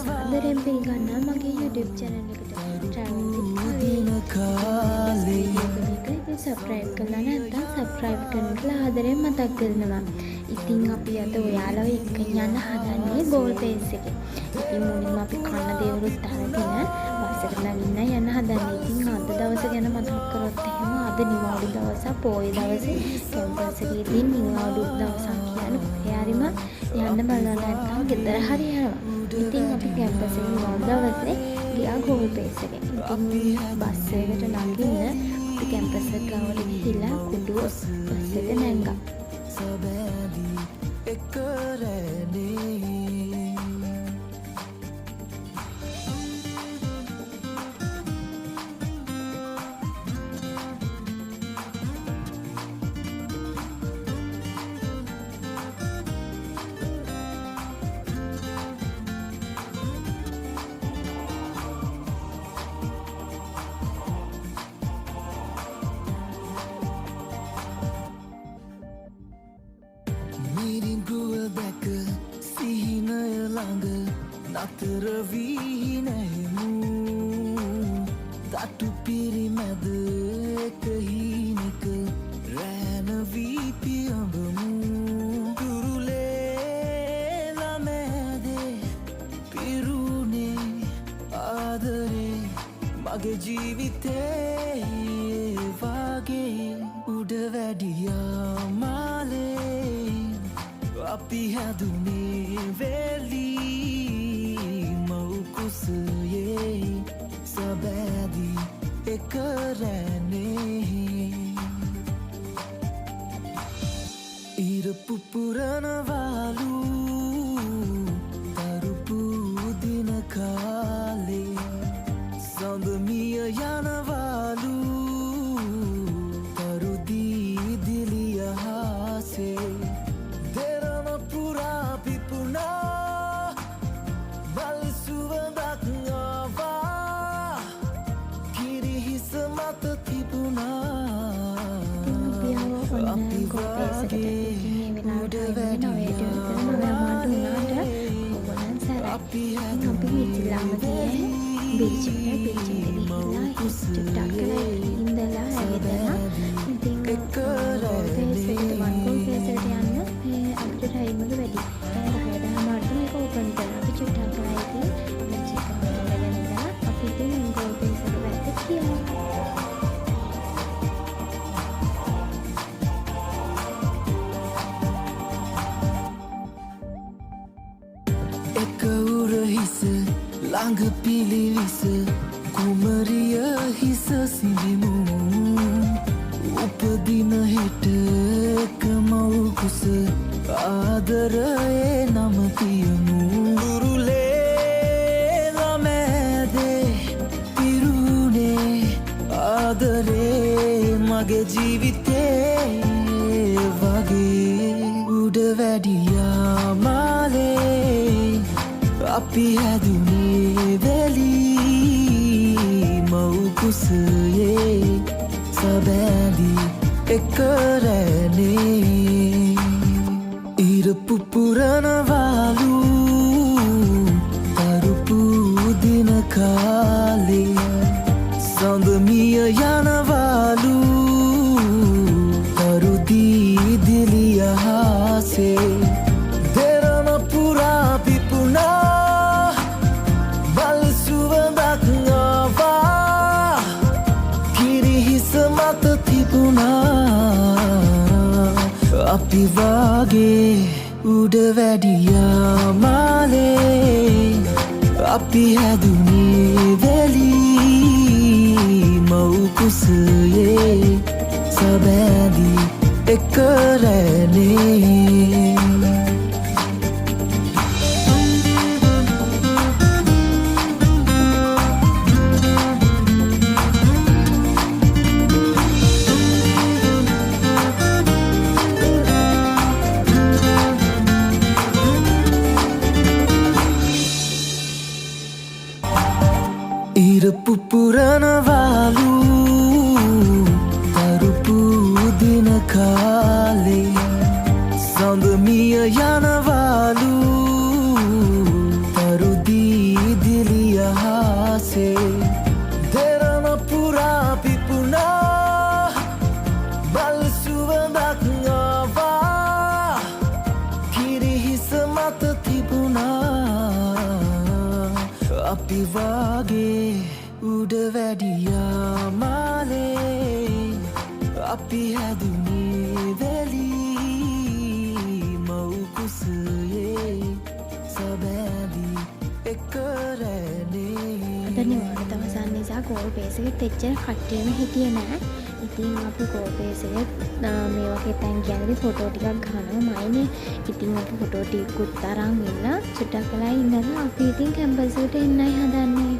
සාදරයෙන් පිළිගන්නවා මගේ YouTube channel එකට. travel subscribe කරලා නැත්නම් subscribe කරන්න ආදරයෙන් මතක් කරනවා. ඉතින් අපි අද ඔයාලව එක්කන් යන්න හදන්නේ ගෝල් බේස් එකේ. ඉතින් මුලින්ම අපි කන්න දේවලුත් අරගෙන බස් එකට නගින්න යන්න හදන්නේ. ඉතින් අද දවස ගැන මතක් කරොත් එහෙම අද නිවාඩු දවස, පොය දවසේ කැම්පස් එකේදී නිවාඩු දවසක් කියන්නේ කොහේරිම යන්න බලන්න නැත්නම් ගෙදර හරි යනවා. ඉතින් අපි කැම්පස් එකේ නිවාඩු දවසේ ගියා ගෝල් බේස් එකේ. ඉතින් බස් එකකට නගින්න අපි කැම්පස් එක ගාවට ගිහිල්ලා කුඩු බස් එක නැංගා. නතර වී නැහෙමු තටු පිරිමැද එක හීනක රෑන වී පියඹමු දුරුලේ ළමෑදේ පිරුණේ ආදරේ මගේ ජීවිතේ වගේ උඩ වැඩියා මාලේ අපි හැදුනේ වෙලී කුසයේ සබෑදී එක රැනේ ඉර පුපුරනවාලු තරුපු දින කාලේ සඳමිය යනවාලු තරුදී දිලිය හාසේ දෙරම පුරා පිපුනා මල් සුවඳක් ආවා කිරිහිස මත තිබුණා අපි වාගේ උඩ වැඩියා අපි ඉඳලා ඇවිදලා ඉතින් ළඟ පිලිවිස කුමරිය හිස සිඹිමු උපදින හෙට කමව් කුස ආදරයේ නම තියමු දුරුලේ ළමෑදේ පිරුණේ ආදරේ මගේ ජීවිතේ වගේ උඩ වැඩියා මාලේ අපි හැදුනේ වෙලී මව් කුසයේ සබෑදී එක රැනේ ඉර පුපුරනවාලු තරුපු දින කාලේ සඳමිය යනවාලු තරුදී දිලිය හාසේ දෙරම පුරා පිපුණා අපි වාගේ උඩ වැඩියා මාලේ අපි හැදුනේ වෙලී මව් කුසයේ සබෑදී එක රැනේ ඉර පුපුරනවාලු තරුපු දින කාලේ සඳමිය යනවාලු මත තිබුණා අපි වාගේ උඩ වැඩියා මාලේ අපි හැදුනේ වැලී මව් කුසයේ සබෑදී එක රැනේ අද නිවාඩු දවසක් නිසා ගෝල් බේස් එකෙත් එච්චර කට්ටියම හිටියේ නෑ. ඉතින් අපි ගෝල් බේස් එකේ මේ වගේ තැන් කියනදී ෆොටෝ ටිකක් ගන්නවාමයිනේ. ඉතින් අපි ෆොටෝ ටිකකුත් අරන් ඉන්න චුට්ටක් වෙලා ඉඳලා අපි ඉතින් කැම්පස් එකට එන්නයි හදන්නේ.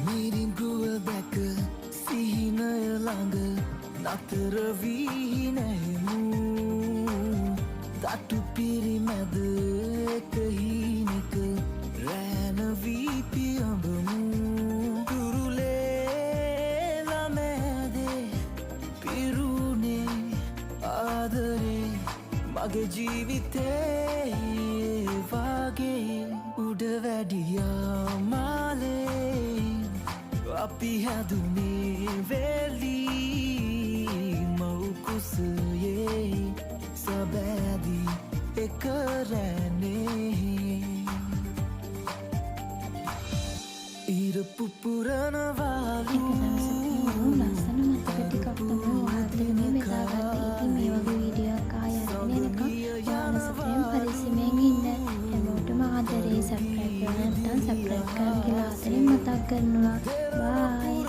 මිරිඟුව දැක සිහිනය ළඟ නතර වී නැහෙමු තටු පිරිමැද එක හීනෙක රෑන වී පියඹමු කුරුලේ ළමෑදේ පිරුණේ ආදරේ මගේ ජීවිතේ වගේ උඩ වැඩියා මාලේ අපි හැදුනේ වෙලී මව් කුසයේ සබෑදී එක රැනේ ඉර පුපුරනවාලු ලස්සන මතක ටිකක් තමයි ඔයාලට මේ බෙදාගත්තේ. ඉතින් මේ වගේ වීඩියෝ එකක් ආයෙ අරගෙන එනකම් ඔයාලා සතුටින් පරිස්සමෙන් ඉන්න. හැමෝටම ආදරේ සබ්ස්ක්‍රයිබ් කරලා නැත්නම් සබ්ස්ක්‍රයිබ් කරන්න කියලා ආදරෙන් මතක් කරනවා. බයි.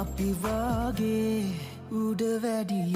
අපි වාගේ උඩ වැඩිය